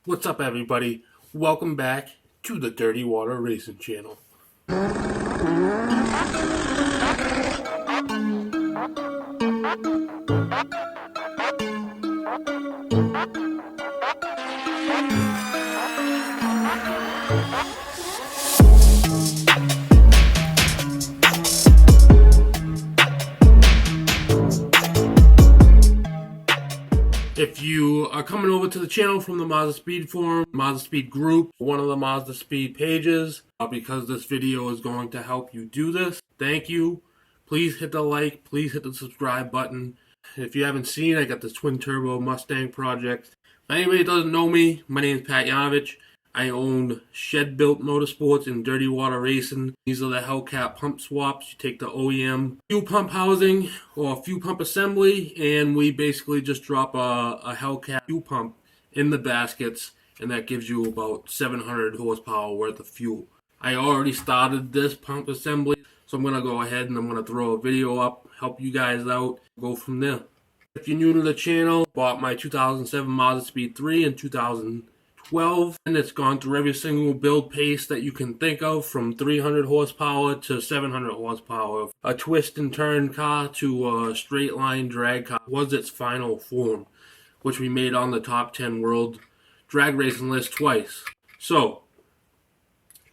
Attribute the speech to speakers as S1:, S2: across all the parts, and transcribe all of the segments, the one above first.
S1: What's up, everybody? Welcome back to the Dirty Water Racing channel. If you are coming over to the channel from the Mazdaspeed forum, Mazdaspeed group, one of the Mazdaspeed pages, because this video is going to help you do this, thank you. Please hit the like, please hit the subscribe button. If you haven't seen, I got this twin turbo Mustang project. If anybody doesn't know me, my name is Pat Yanovich. I own Shed Built Motorsports and Dirty Water Racing. These are the Hellcat pump swaps. You take the OEM fuel pump housing or fuel pump assembly, and we basically just drop a Hellcat fuel pump in the baskets, and that gives you about 700 horsepower worth of fuel. I already started this pump assembly, so I'm going to go ahead and I'm going to throw a video up, help you guys out, go from there. If you're new to the channel, bought my 2007 Mazdaspeed 3 in 2012, and it's gone through every single build pace that you can think of, from 300 horsepower to 700 horsepower. A twist and turn car to a straight line drag car was its final form, which we made on the top 10 world drag racing list twice. So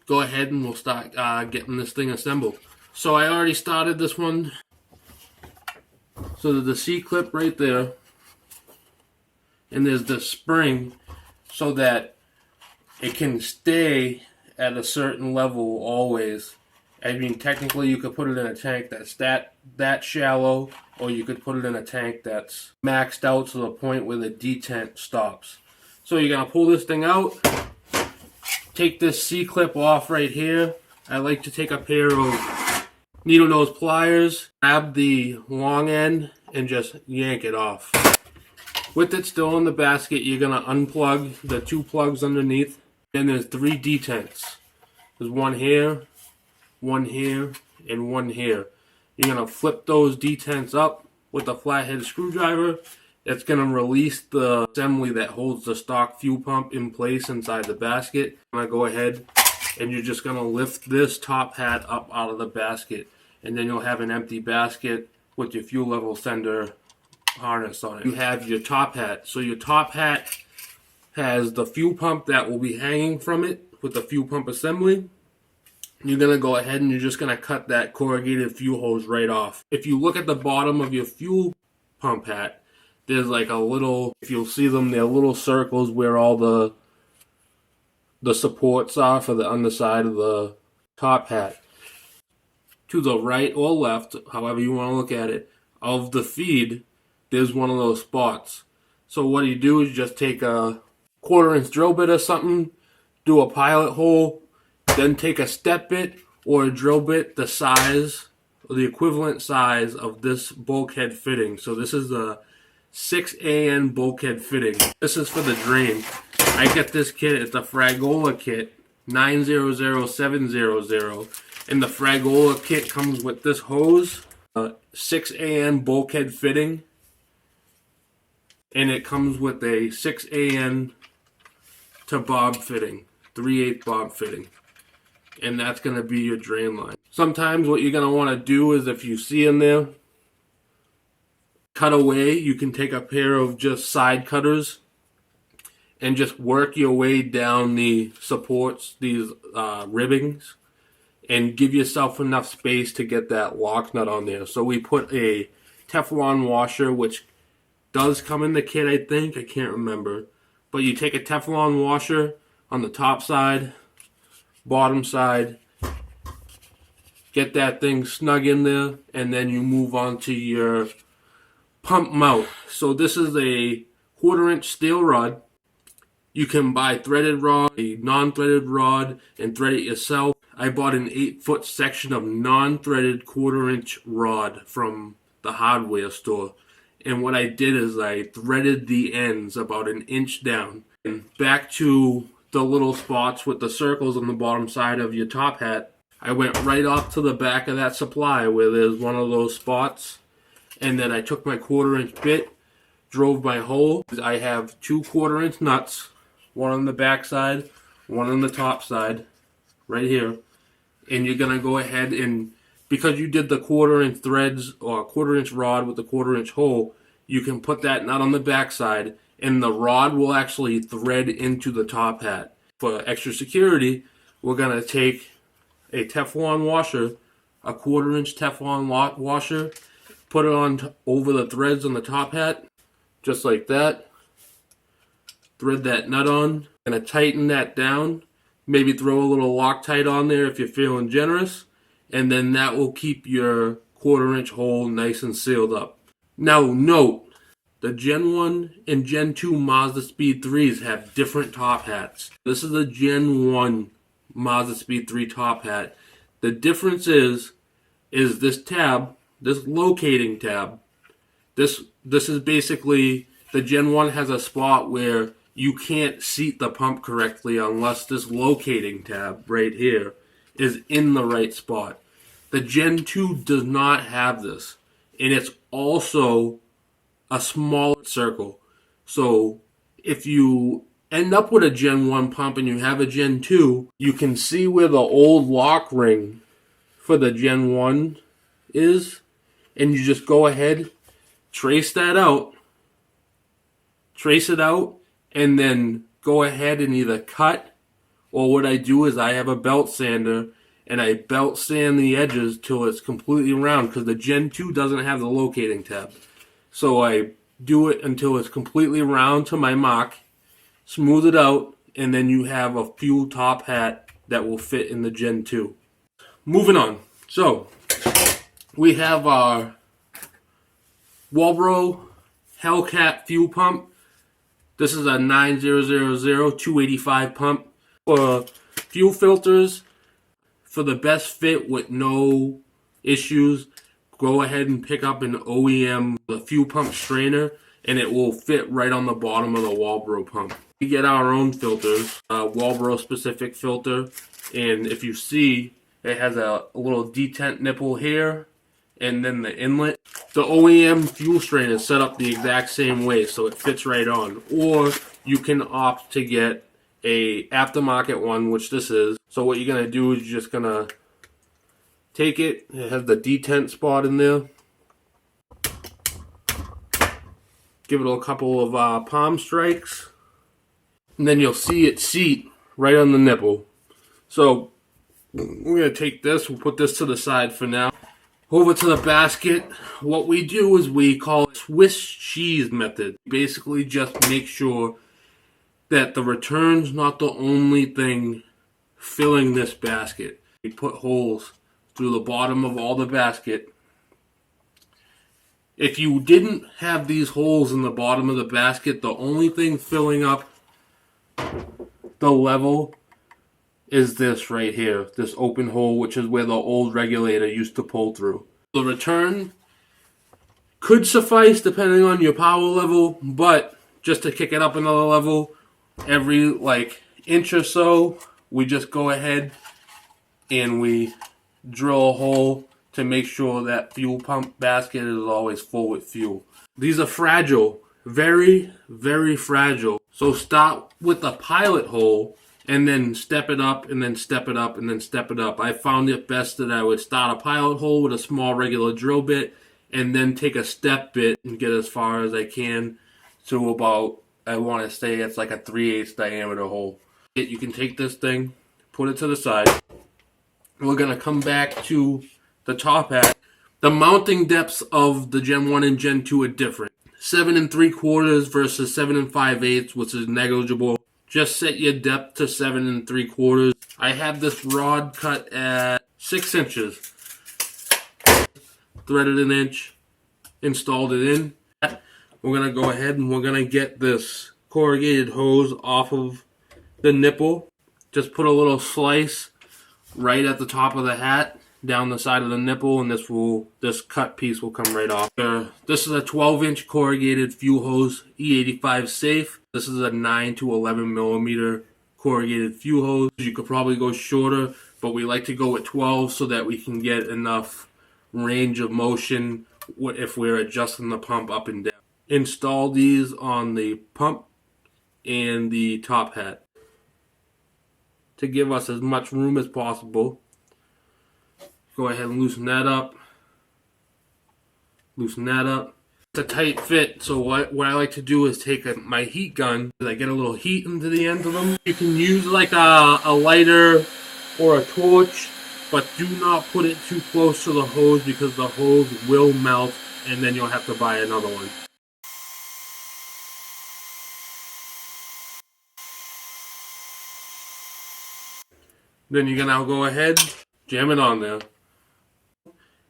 S1: go ahead and we'll start getting this thing assembled. So I already started this one. So there's the C-clip right there, and there's the spring so that it can stay at a certain level always. I mean, technically you could put it in a tank that's that shallow, or you could put it in a tank that's maxed out to the point where the detent stops. So you're gonna pull this thing out, take this C-clip off right here. I like to take a pair of needle nose pliers, grab the long end, and just yank it off. With it still in the basket, you're going to unplug the two plugs underneath. Then there's three detents. There's one here, and one here. You're going to flip those detents up with a flathead screwdriver. It's going to release the assembly that holds the stock fuel pump in place inside the basket. I'm going to go ahead and you're just going to lift this top hat up out of the basket. And then you'll have an empty basket with your fuel level sender harness on it. You have your top hat. So your top hat has the fuel pump that will be hanging from it with the fuel pump assembly. You're going to go ahead and you're just going to cut that corrugated fuel hose right off. If you look at the bottom of your fuel pump hat, there's like a little, if you'll see them, they're little circles where all the supports are for the underside of the top hat. To the right or left, however you want to look at it, of the feed, there's one of those spots. So what you do is just take a 1/4-inch drill bit or something, do a pilot hole, then take a step bit or a drill bit the size, or the equivalent size of this bulkhead fitting. So this is a 6 AN bulkhead fitting. This is for the drain. I get this kit, it's a Fragola kit, 900700. And the Fragola kit comes with this hose, 6 AN bulkhead fitting, and it comes with a 6 AN to bob fitting, 3/8 bob fitting, and that's going to be your drain line. Sometimes what you're going to want to do is, if you see in there, cut away. You can take a pair of just side cutters and just work your way down the supports, these ribbings, and give yourself enough space to get that lock nut on there. So we put a Teflon washer, which does come in the kit, I think. I can't remember. But you take a Teflon washer on the top side, bottom side, get that thing snug in there, and then you move on to your pump mount. So this is a 1/4-inch steel rod. You can buy threaded rod, a non-threaded rod, and thread it yourself. I bought an 8-foot section of non-threaded 1/4-inch rod from the hardware store. And what I did is I threaded the ends about 1 inch down. And back to the little spots with the circles on the bottom side of your top hat, I went right off to the back of that supply where there's one of those spots. And then I took my 1/4-inch bit, drove my hole. I have two 1/4-inch nuts, one on the back side, one on the top side, right here. And you're going to go ahead and, because you did the 1/4 inch threads or 1/4 inch rod with the 1/4 inch hole, you can put that nut on the back side and the rod will actually thread into the top hat. For extra security, we're going to take a Teflon washer, a 1/4 inch Teflon washer, put it on over the threads on the top hat, just like that. Thread that nut on. Going to tighten that down. Maybe throw a little Loctite on there if you're feeling generous. And then that will keep your 1/4 inch hole nice and sealed up. Now note, the Gen 1 and Gen 2 Mazdaspeed 3s have different top hats. This is a Gen 1 Mazdaspeed 3 top hat. The difference is this tab, this locating tab. This is basically, the Gen 1 has a spot where you can't seat the pump correctly unless this locating tab right here is in the right spot. The Gen 2 does not have this, and it's also a smaller circle. So if you end up with a Gen 1 pump and you have a Gen 2, you can see where the old lock ring for the Gen 1 is, and you just go ahead, trace that out, trace it out, and then go ahead and either cut, or what I do is I have a belt sander and I belt sand the edges till it's completely round, because the Gen 2 doesn't have the locating tab. So I do it until it's completely round to my mark, smooth it out, and then you have a fuel top hat that will fit in the Gen 2. Moving on. So we have our Walbro Hellcat fuel pump. This is a 9000 285 pump. For fuel filters, for the best fit with no issues, go ahead and pick up an OEM fuel pump strainer, and it will fit right on the bottom of the Walbro pump. We get our own filters, a Walbro specific filter, and if you see, it has a little detent nipple here, and then the inlet. The OEM fuel strainer is set up the exact same way, so it fits right on. Or you can opt to get a aftermarket one, which this is. So what you're gonna do is you're just gonna take it. It has the detent spot in there. Give it a couple of palm strikes, and then you'll see it seat right on the nipple. So we're gonna take this. We'll put this to the side for now. Over to the basket. What we do is we call it Swiss cheese method. Basically just make sure that the return's not the only thing filling this basket. We put holes through the bottom of all the basket. If you didn't have these holes in the bottom of the basket, the only thing filling up the level is this right here, this open hole, which is where the old regulator used to pull through. The return could suffice depending on your power level, but just to kick it up another level, every inch or so, we just go ahead and we drill a hole to make sure that fuel pump basket is always full with fuel. These are fragile, very, very fragile. So start with a pilot hole and then step it up, and then step it up, and then step it up. I found it best that I would start a pilot hole with a small regular drill bit, and then take a step bit and get as far as I can to about, I want to say it's like a 3/8 diameter hole. You can take this thing, put it to the side. We're going to come back to the top hat. The mounting depths of the Gen 1 and Gen 2 are different. 7 3/4 versus 7 5/8, which is negligible. Just set your depth to 7 3/4. I have this rod cut at 6 inches. Threaded an inch, installed it in. We're going to go ahead and we're going to get this corrugated hose off of the nipple. Just put a little slice right at the top of the hat, down the side of the nipple, and this cut piece will come right off. This is a 12-inch corrugated fuel hose, E85 safe. This is a 9 to 11 millimeter corrugated fuel hose. You could probably go shorter, but we like to go with 12 so that we can get enough range of motion if we're adjusting the pump up and down. Install these on the pump and the top hat to give us as much room as possible. Go ahead and loosen that up. Loosen that up. It's a tight fit, so what I like to do is take my heat gun. I get a little heat into the ends of them. You can use like a lighter or a torch, but do not put it too close to the hose because the hose will melt and then you'll have to buy another one. Then you're gonna go ahead, jam it on there.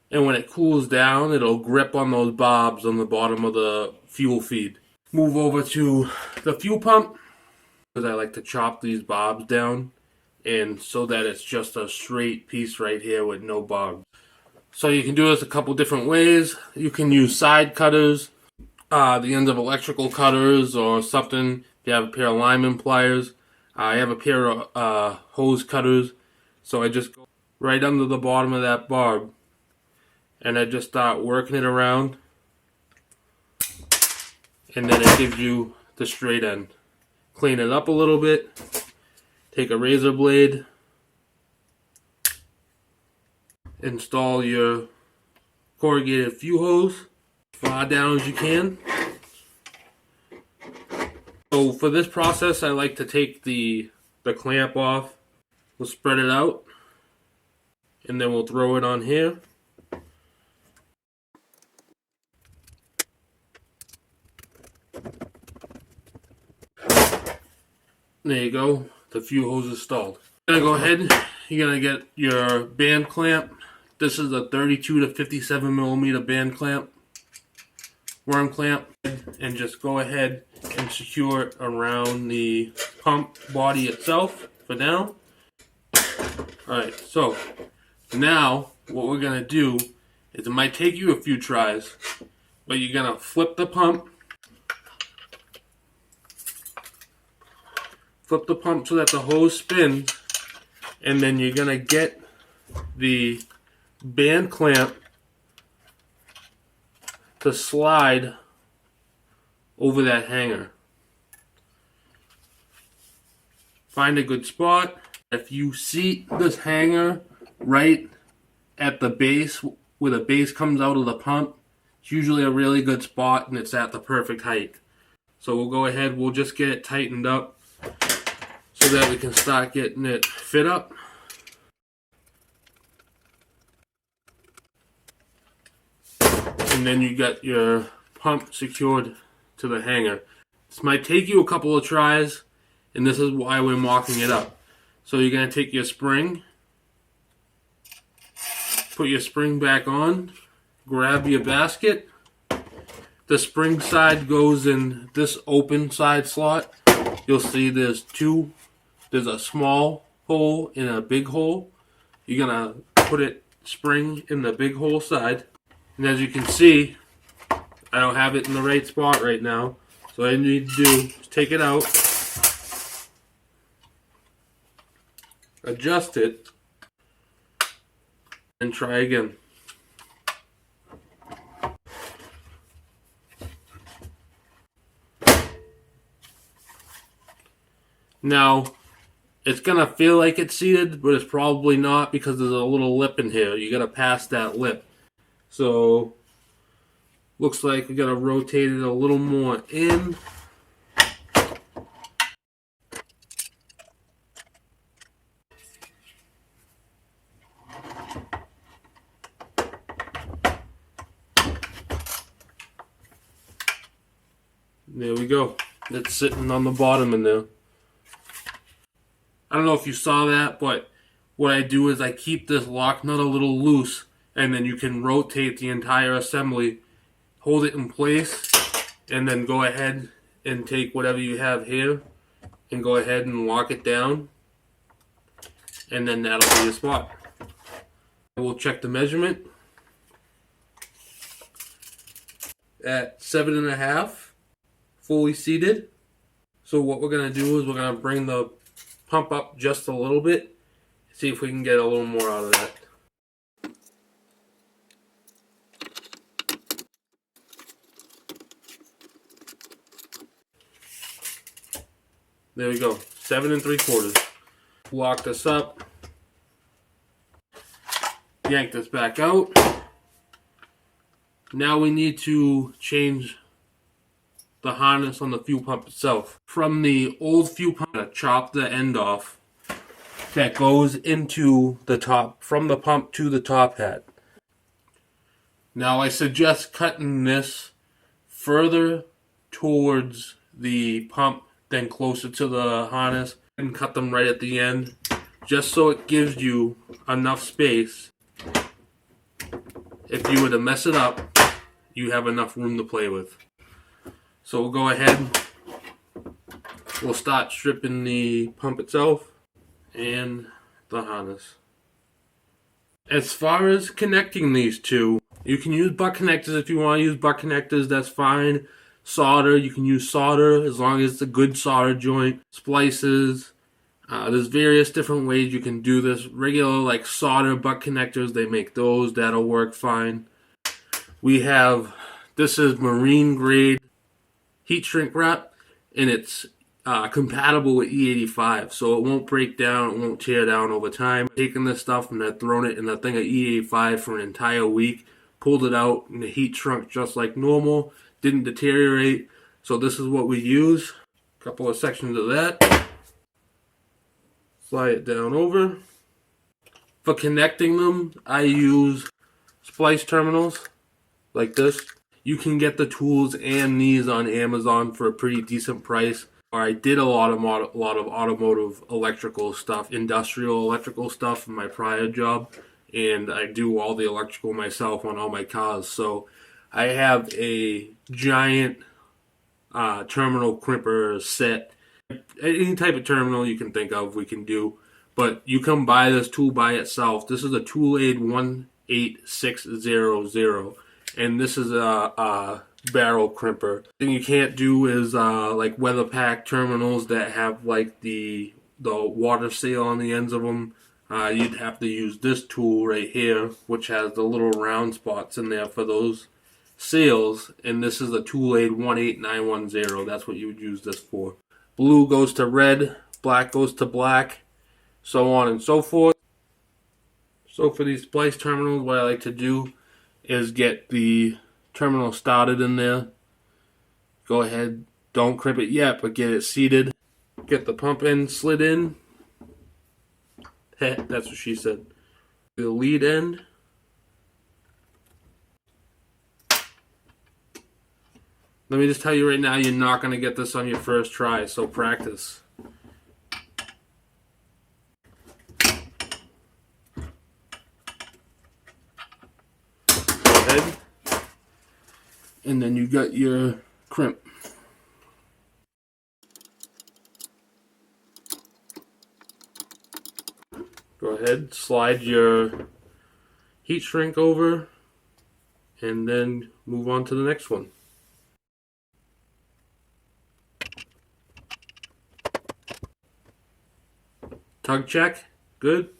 S1: And when it cools down, it'll grip on those barbs on the bottom of the fuel feed. Move over to the fuel pump, because I like to chop these barbs down, and so that it's just a straight piece right here with no barbs. So you can do this a couple different ways. You can use side cutters, the ends of electrical cutters or something. If you have a pair of lineman pliers. I have a pair of hose cutters, so I just go right under the bottom of that barb and I just start working it around, and then it gives you the straight end. Clean it up a little bit, take a razor blade, install your corrugated fuel hose as far down as you can. So for this process, I like to take the clamp off. We'll spread it out, and then we'll throw it on here. There you go. The fuel hose is installed. You're gonna go ahead. You're gonna get your band clamp. This is a 32 to 57 millimeter band clamp, worm clamp, and just go ahead and secure it around the pump body itself for now. Alright, so now what we're going to do is, it might take you a few tries, but you're going to flip the pump. Flip the pump so that the hose spins, and then you're going to get the band clamp to slide over that hanger. Find a good spot. If you seat this hanger right at the base, where the base comes out of the pump, it's usually a really good spot and it's at the perfect height. So we'll go ahead, we'll just get it tightened up so that we can start getting it fit up. And then you got your pump secured to the hanger. This might take you a couple of tries, and this is why we're mocking it up. So you're going to take your spring, put your spring back on, grab your basket. The spring side goes in this open side slot. You'll see there's a small hole and a big hole. You're going to put it spring in the big hole side. And as you can see, I don't have it in the right spot right now. So what I need to do is take it out, adjust it, and try again. Now, it's going to feel like it's seated, but it's probably not because there's a little lip in here. You got to pass that lip. So, looks like we got to rotate it a little more in. There we go. It's sitting on the bottom in there. I don't know if you saw that, but what I do is I keep this lock nut a little loose, and then you can rotate the entire assembly, hold it in place, and then go ahead and take whatever you have here and go ahead and lock it down, and then that'll be your spot. We'll check the measurement at 7.5. Fully seated. So what we're going to do is we're going to bring the pump up just a little bit, see if we can get a little more out of that. There we go, 7 3/4. Lock this up. Yank this back out. Now we need to change the harness on the fuel pump itself. From the old fuel pump, chop the end off that goes into the top, from the pump to the top hat. Now I suggest cutting this further towards the pump than closer to the harness, and cut them right at the end, just so it gives you enough space. If you were to mess it up, you have enough room to play with. So we'll go ahead, we'll start stripping the pump itself and the harness. As far as connecting these two, you can use butt connectors. If you want to use butt connectors, that's fine. Solder, you can use solder as long as it's a good solder joint. Splices, there's various different ways you can do this. Regular like solder butt connectors, they make those, that'll work fine. We have, this is marine grade heat shrink wrap, and it's compatible with E85, so it won't break down, it won't tear down over time. Taking this stuff and then thrown it in a thing of E85 for an entire week, pulled it out, and the heat shrunk just like normal, didn't deteriorate. So this is what we use. A couple of sections of that. Slide it down over. For connecting them, I use splice terminals like this. You can get the tools and these on Amazon for a pretty decent price. Or I did a lot of automotive electrical stuff, industrial electrical stuff in my prior job, and I do all the electrical myself on all my cars. So I have a giant terminal crimper set. Any type of terminal you can think of, we can do. But you can buy this tool by itself. This is a Tool Aid 18600, and this is a barrel crimper. The thing you can't do is like weather pack terminals that have like the water seal on the ends of them. You'd have to use this tool right here, which has the little round spots in there for those seals, and this is a Tool Aid 18910. That's what you would use this for. Blue goes to red, black goes to black, so on and so forth. So for these splice terminals, what I like to do is get the terminal started in there. Go ahead, don't crimp it yet, but get it seated. Get the pump end slid in. That's what she said. The lead end. Let me just tell you right now, you're not going to get this on your first try, so practice. Go ahead. And then you got your crimp. Go ahead, slide your heat shrink over, and then move on to the next one. Tug check, good.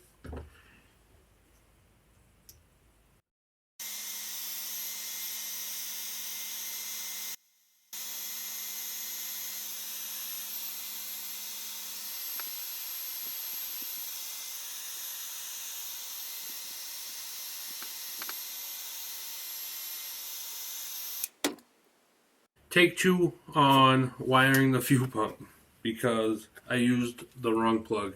S1: Take 2 on wiring the fuel pump because I used the wrong plug.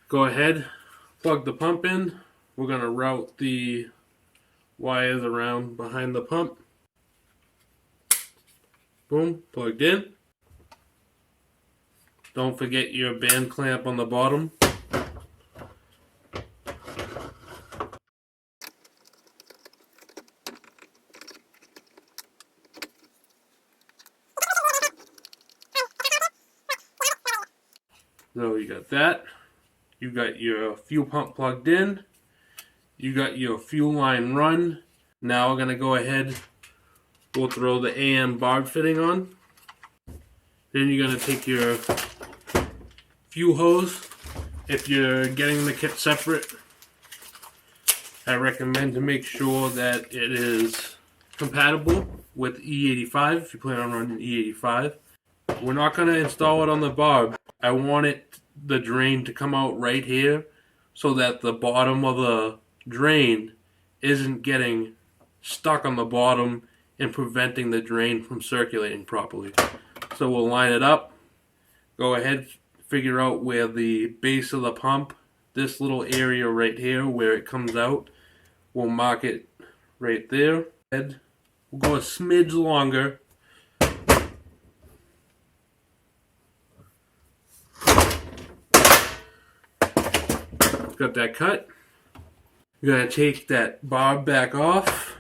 S1: Go ahead, plug the pump in. We're going to route the wires around behind the pump. Boom, plugged in. Don't forget your band clamp on the bottom. So you got that. You got your fuel pump plugged in. You got your fuel line run. Now we're going to go ahead. We'll throw the AN barb fitting on. Then you're going to take your fuel hose. If you're getting the kit separate, I recommend to make sure that it is compatible with E85 if you plan on running E85. We're not going to install it on the barb. I want the drain to come out right here so that the bottom of the drain isn't getting stuck on the bottom and preventing the drain from circulating properly. So we'll line it up, go ahead, figure out where the base of the pump, this little area right here where it comes out, we'll mark it right there. We'll go a smidge longer. Got that cut. You're going to take that barb back off.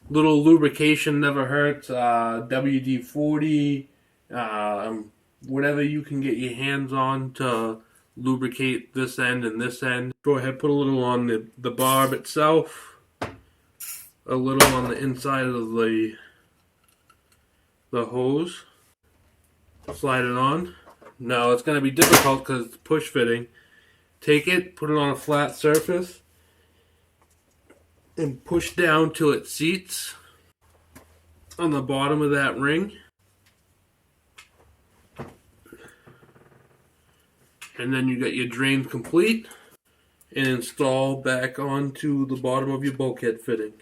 S1: Little lubrication never hurts. WD-40, whatever you can get your hands on to lubricate this end and this end. Go ahead, put a little on the barb itself, a little on the inside of the hose. Slide it on. Now it's going to be difficult because it's push fitting. Take it, put it on a flat surface, and push down till it seats on the bottom of that ring. And then you got your drain complete, and install back onto the bottom of your bulkhead fitting.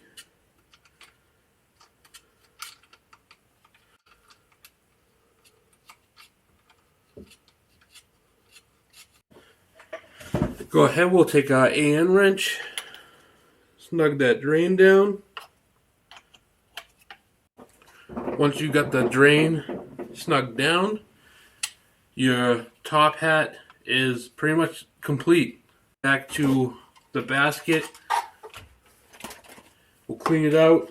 S1: Go ahead, we'll take our AN wrench, snug that drain down. Once you got the drain snugged down, your top hat is pretty much complete. Back to the basket. We'll clean it out.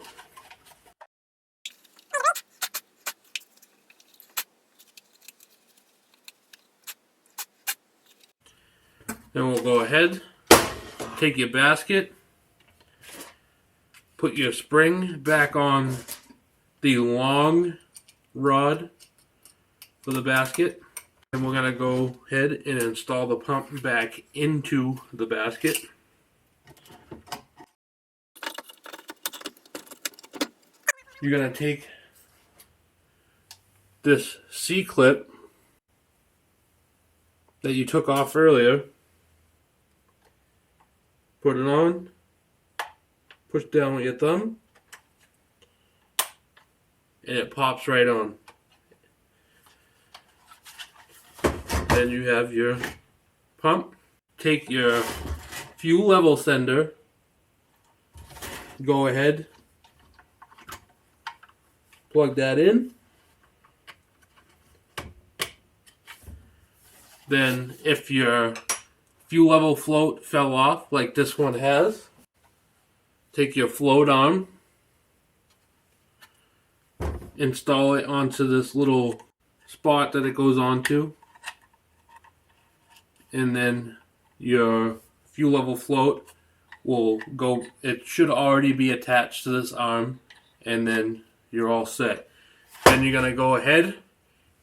S1: Then we'll go ahead, take your basket, put your spring back on the long rod for the basket. And we're going to go ahead and install the pump back into the basket. You're going to take this C-clip that you took off earlier, put it on, push down with your thumb, and it pops right on. Then you have your pump. Take your fuel level sender, go ahead, plug that in. Then if your fuel level float fell off like this one has, take your float arm, install it onto this little spot that it goes onto, and then your fuel level float will go, it should already be attached to this arm, and then you're all set. Then you're going to go ahead,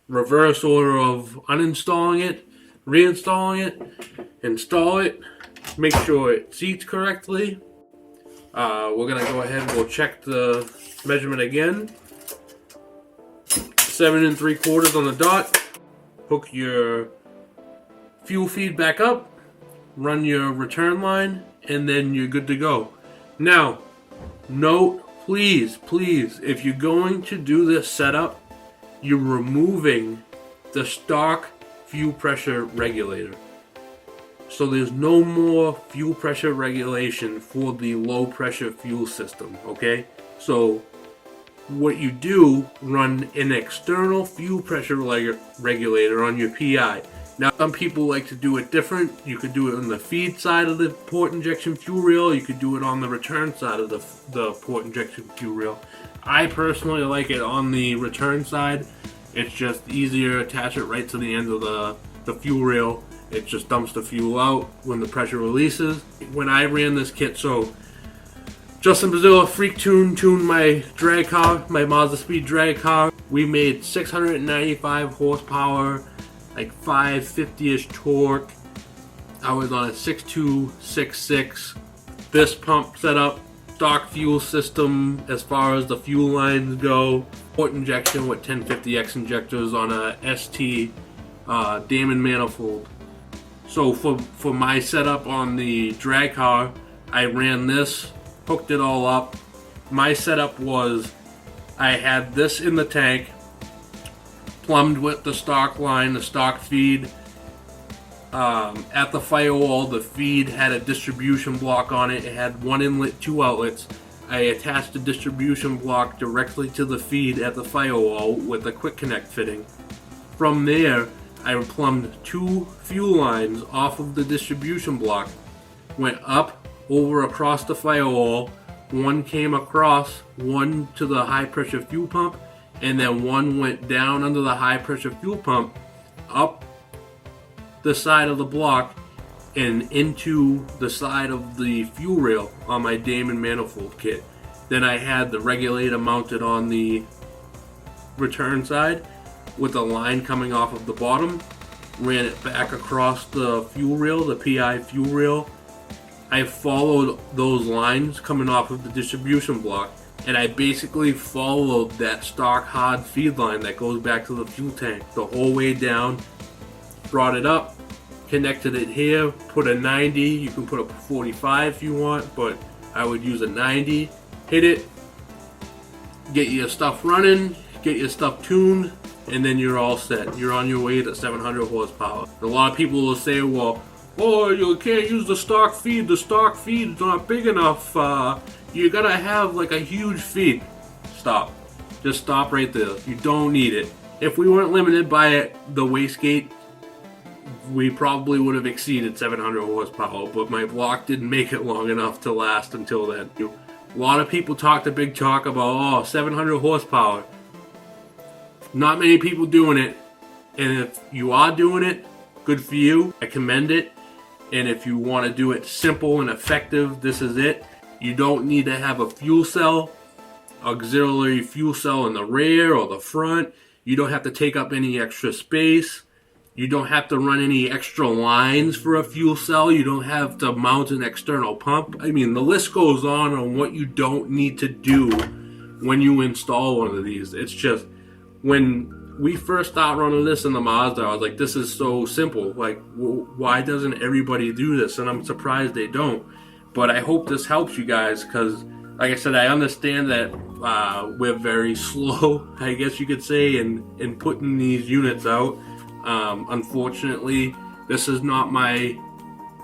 S1: reverse order of uninstalling it, reinstalling it, install it, make sure it seats correctly. We're going to go ahead and we'll check the measurement again. 7 3/4 on the dot. Hook your fuel feed back up, run your return line, and then you're good to go. Now, note, please, if you're going to do this setup, you're removing the stock fuel pressure regulator. So there's no more fuel pressure regulation for the low pressure fuel system, okay? So what you do, run an external fuel pressure regulator on your PI. Now, some people like to do it different. You could do it on the feed side of the port injection fuel reel. You could do it on the return side of the port injection fuel reel. I personally like it on the return side It's just easier, attach it right to the end of the fuel rail. It just dumps the fuel out when the pressure releases. When I ran this kit, so Justin Bazilla freak tuned my drag car, my Mazdaspeed drag car. We made 695 horsepower, like 550-ish torque. I was on a 6266. This pump setup, stock fuel system as far as the fuel lines go. Port injection with 1050X injectors on a ST Damon manifold. So for my setup on the drag car, I ran this, hooked it all up. My setup was I had this in the tank, plumbed with the stock line, the stock feed. At the firewall, the feed had a distribution block on it. It had one inlet, two outlets. I attached the distribution block directly to the feed at the firewall with a quick connect fitting. From there, I plumbed two fuel lines off of the distribution block, went up, over, across the firewall. One came across, one to the high pressure fuel pump, and then one went down under the high pressure fuel pump, up the side of the block and into the side of the fuel rail on my Damon manifold kit. Then I had the regulator mounted on the return side with a line coming off of the bottom, ran it back across the fuel rail, the PI fuel rail. I followed those lines coming off of the distribution block, and I basically followed that stock hard feed line that goes back to the fuel tank the whole way down. Brought it up, connected it here, put a 90, you can put a 45 if you want, but I would use a 90, hit it, get your stuff running, get your stuff tuned, and then you're all set. You're on your way to 700 horsepower. A lot of people will say, well, oh, you can't use the stock feed is not big enough, you gotta have like a huge feed. Stop. Just stop right there. You don't need it. If we weren't limited by the wastegate, we probably would have exceeded 700 horsepower, but my block didn't make it long enough to last until then. A lot of people talk the big talk about, 700 horsepower. Not many people doing it, and if you are doing it, good for you. I commend it. And if you want to do it simple and effective, this is it. You don't need to have a fuel cell, auxiliary fuel cell in the rear or the front. You don't have to take up any extra space. You don't have to run any extra lines for a fuel cell. You don't have to mount an external pump. I mean, the list goes on what you don't need to do when you install one of these. It's just, when we first started running this in the Mazda, I was like, this is so simple. Like, why doesn't everybody do this? And I'm surprised they don't. But I hope this helps you guys, because, like I said, I understand that we're very slow, I guess you could say, in putting these units out. Unfortunately, this is not my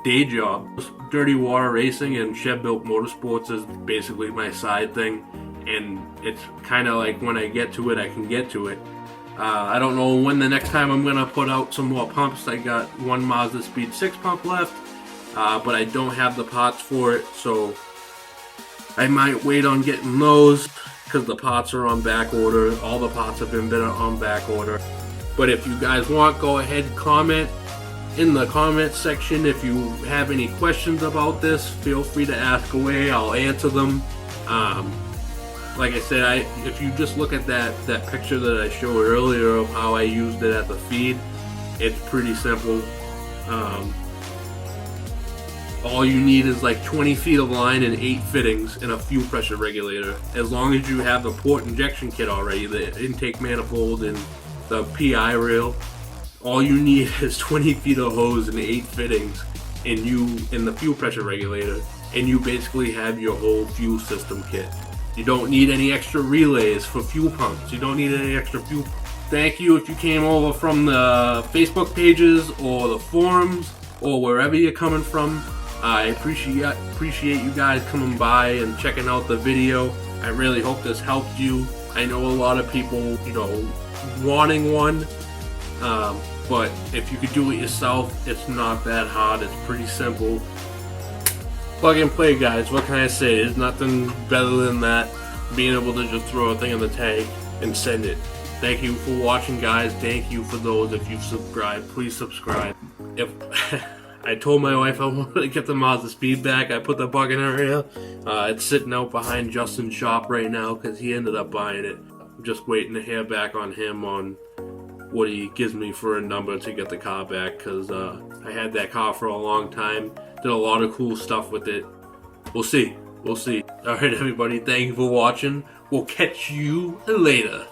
S1: day job. Dirty water racing and shed built motorsports is basically my side thing, and it's kind of like when I get to it, I can get to it. I don't know when the next time I'm going to put out some more pumps. I got one Mazdaspeed 6 pump left, but I don't have the parts for it, so I might wait on getting those because the parts are on back order. All the parts have been on back order. But if you guys want, go ahead and comment in the comment section. If you have any questions about this, feel free to ask away. I'll answer them. Like I said, if you just look at that picture that I showed earlier of how I used it at the feed, it's pretty simple. All you need is like 20 feet of line and 8 fittings and a fuel pressure regulator. As long as you have the port injection kit already, the intake manifold and the PI rail, all you need is 20 feet of hose and 8 fittings and the fuel pressure regulator, and you basically have your whole fuel system kit. You don't need any extra relays for fuel pumps. You don't need any extra fuel. Thank you if you came over from the Facebook pages or the forums or wherever you're coming from. I appreciate you guys coming by and checking out the video. I really hope this helped you. I know a lot of people, wanting one, but if you could do it yourself, it's not that hard. It's pretty simple. Plug and play, guys. What can I say? There's nothing better than that. Being able to just throw a thing in the tank and send it. Thank you for watching, guys. Thank you for those. If you've subscribed, please subscribe. If I told my wife I wanted to get the Mazdaspeed back, I put the bug in her ear. It's sitting out behind Justin's shop right now because he ended up buying it. I'm just waiting to hear back on him on what he gives me for a number to get the car back, because I had that car for a long time. Did a lot of cool stuff with it. We'll see. We'll see. Alright, everybody. Thank you for watching. We'll catch you later.